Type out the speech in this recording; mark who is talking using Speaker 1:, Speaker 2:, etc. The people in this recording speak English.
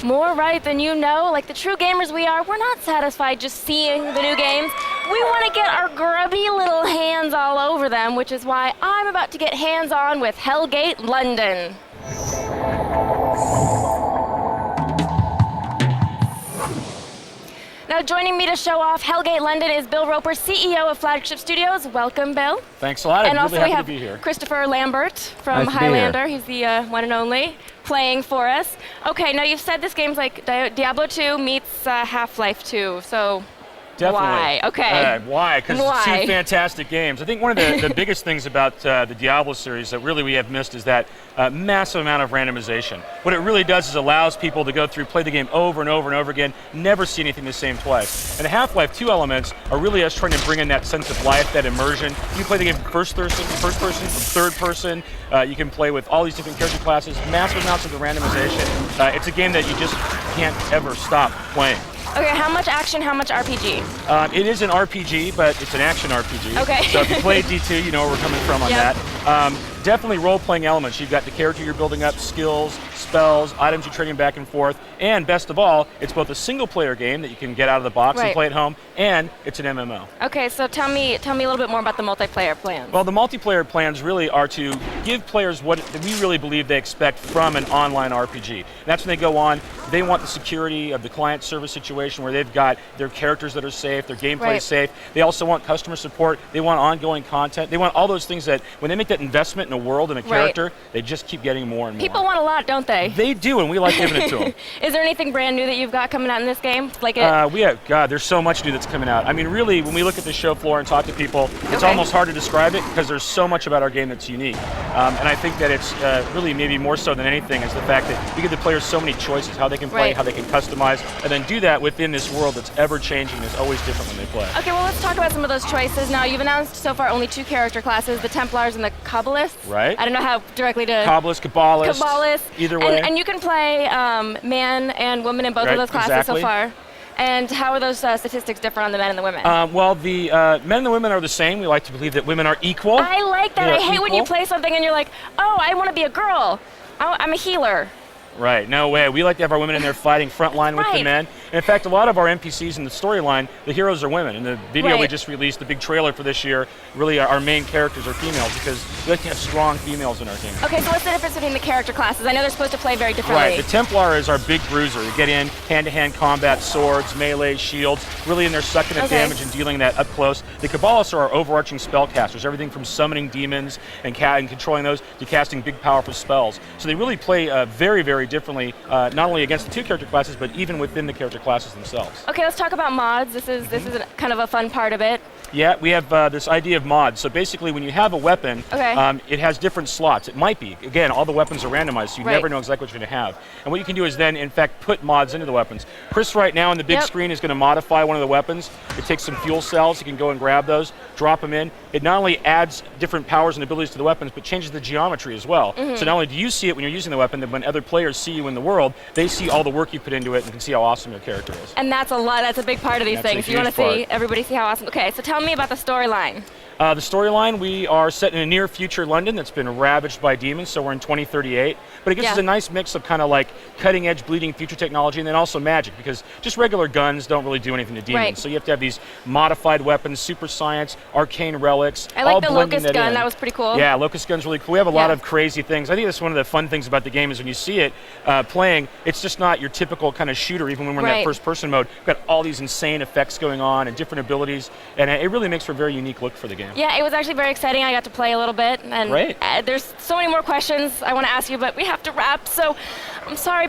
Speaker 1: More right than you know. Like the true gamers we are, we're not satisfied just seeing the new games. We want to get our grubby little hands all over them, which is why I'm about to get hands-on with Hellgate London. Now joining me to show off Hellgate London is Bill Roper, CEO of Flagship Studios. Welcome, Bill.
Speaker 2: Thanks a lot.
Speaker 1: And
Speaker 2: I'm
Speaker 1: also
Speaker 2: really
Speaker 1: we
Speaker 2: happy
Speaker 1: have
Speaker 2: to be here.
Speaker 1: Christopher Lambert from
Speaker 2: Nice to be
Speaker 1: Highlander.
Speaker 2: here.
Speaker 1: He's the one and only playing for us. Okay, now you've said this game's like Diablo 2 meets Half-Life 2, so
Speaker 2: Definitely.
Speaker 1: why? Okay.
Speaker 2: Why? Because it's
Speaker 1: Why?
Speaker 2: two fantastic games. I think one of the biggest things about the Diablo series that really we have missed is that massive amount of randomization. What it really does is allows people to go through, play the game over and over and over again, never see anything the same twice. And the Half-Life 2 elements are really us trying to bring in that sense of life, that immersion. You play the game first person, third person. You can play with all these different character classes, massive amounts of the randomization. It's a game that you just can't ever stop playing.
Speaker 1: Okay, how much action, how much RPG?
Speaker 2: It is an RPG, but it's an action RPG.
Speaker 1: Okay.
Speaker 2: So if you play D2, you know where we're coming from on
Speaker 1: Yep.
Speaker 2: that. Definitely role-playing elements. You've got the character you're building up, skills, spells, items you're trading back and forth, and best of all, it's both a single-player game that you can get out of the box and
Speaker 1: Right.
Speaker 2: play at home, and it's an MMO.
Speaker 1: Okay, so tell me a little bit more about the multiplayer plans.
Speaker 2: Well, the multiplayer plans really are to give players what we really believe they expect from an online RPG. That's when they go on, they want the security of the client service situation where they've got their characters that are safe, their gameplay
Speaker 1: Right.
Speaker 2: is safe. They also want customer support. They want ongoing content. They want all those things that when they make that investment in a world and a character, they just keep getting more and more.
Speaker 1: People want a lot, don't they?
Speaker 2: They do, and we like giving it to them.
Speaker 1: Is there anything brand new that you've got coming out in this game? Like it?
Speaker 2: We have, God, there's so much new that's coming out. I mean, really, when we look at the show floor and talk to people, it's
Speaker 1: Okay.
Speaker 2: almost hard to describe it because there's so much about our game that's unique. And I think that it's really maybe more so than anything is the fact that we give the players so many choices, how they can play,
Speaker 1: Right.
Speaker 2: how they can customize, and then do that within this world that's ever changing, is always different when they play.
Speaker 1: Okay, well let's talk about some of those choices. Now you've announced so far only two character classes, the Templars and the Kabbalists.
Speaker 2: Right.
Speaker 1: I don't know how directly to...
Speaker 2: Kabbalists, either way.
Speaker 1: And you can play man and woman in both
Speaker 2: Right,
Speaker 1: of those classes
Speaker 2: exactly.
Speaker 1: so far. And how are those statistics different on the men and the women?
Speaker 2: Well, the men and the women are the same. We like to believe that women are equal.
Speaker 1: I like that.
Speaker 2: They
Speaker 1: I
Speaker 2: are
Speaker 1: hate when you
Speaker 2: equal.
Speaker 1: play something and you're like, oh, I want to be a girl. Oh, I'm a healer.
Speaker 2: Right, no way. We like to have our women in there fighting front line with the
Speaker 1: Right.
Speaker 2: men. And in fact, a lot of our NPCs in the storyline, the heroes are women. In the video we
Speaker 1: Right.
Speaker 2: just released, the big trailer for this year, really our main characters are females because we like to have strong females in our game.
Speaker 1: Okay, so what's the difference between the character classes? I know they're supposed to play very differently.
Speaker 2: Right, the Templar is our big bruiser. You get in, hand-to-hand combat, swords, melee, shields, really in there sucking at
Speaker 1: Okay.
Speaker 2: damage and dealing that up close. The Kabbalists are our overarching spellcasters, everything from summoning demons and controlling those to casting big, powerful spells. So they really play very, very differently, not only against the two character classes, but even within the character classes themselves.
Speaker 1: Okay, let's talk about mods. This is kind of a fun part of it.
Speaker 2: Yeah, we have this idea of mods. So basically, when you have a weapon,
Speaker 1: Okay.
Speaker 2: it has different slots. It might be, again, all the weapons are randomized, so you
Speaker 1: Right.
Speaker 2: never know exactly what you're going to have. And what you can do is then, in fact, put mods into the weapons. Chris right now on the big
Speaker 1: Yep.
Speaker 2: screen is going to modify one of the weapons. It takes some fuel cells. You can go and grab those, drop them in. It not only adds different powers and abilities to the weapons, but changes the geometry as well.
Speaker 1: Mm-hmm.
Speaker 2: So not only do you see it when you're using the weapon, then when other players see you in the world, they see all the work you put into it and can see how awesome your character is.
Speaker 1: And that's a lot. That's a big part of these
Speaker 2: That's a
Speaker 1: things. You want to
Speaker 2: huge
Speaker 1: see
Speaker 2: part.
Speaker 1: everybody see how awesome. Okay, so tell me about the storyline.
Speaker 2: The storyline, we are set in a near future London that's been ravaged by demons, so we're in 2038. But it gives us a nice mix of kind of like cutting edge bleeding future technology and then also magic, because just regular guns don't really do anything to demons.
Speaker 1: Right.
Speaker 2: So you have to have these modified weapons, super science, arcane relics.
Speaker 1: I like
Speaker 2: all
Speaker 1: the
Speaker 2: blending
Speaker 1: locust gun.
Speaker 2: in.
Speaker 1: That was pretty cool.
Speaker 2: Yeah, locust gun's really cool. We have a lot
Speaker 1: Yeah.
Speaker 2: of crazy things. I think that's one of the fun things about the game is when you see it playing, it's just not your typical kind of shooter, even when we're in
Speaker 1: Right.
Speaker 2: that first person mode. We've got all these insane effects going on and different abilities, and it really makes for a very unique look for the game.
Speaker 1: Yeah, it was actually very exciting. I got to play a little bit, and
Speaker 2: Great.
Speaker 1: There's so many more questions I want to ask you, but we have to wrap. So I'm sorry.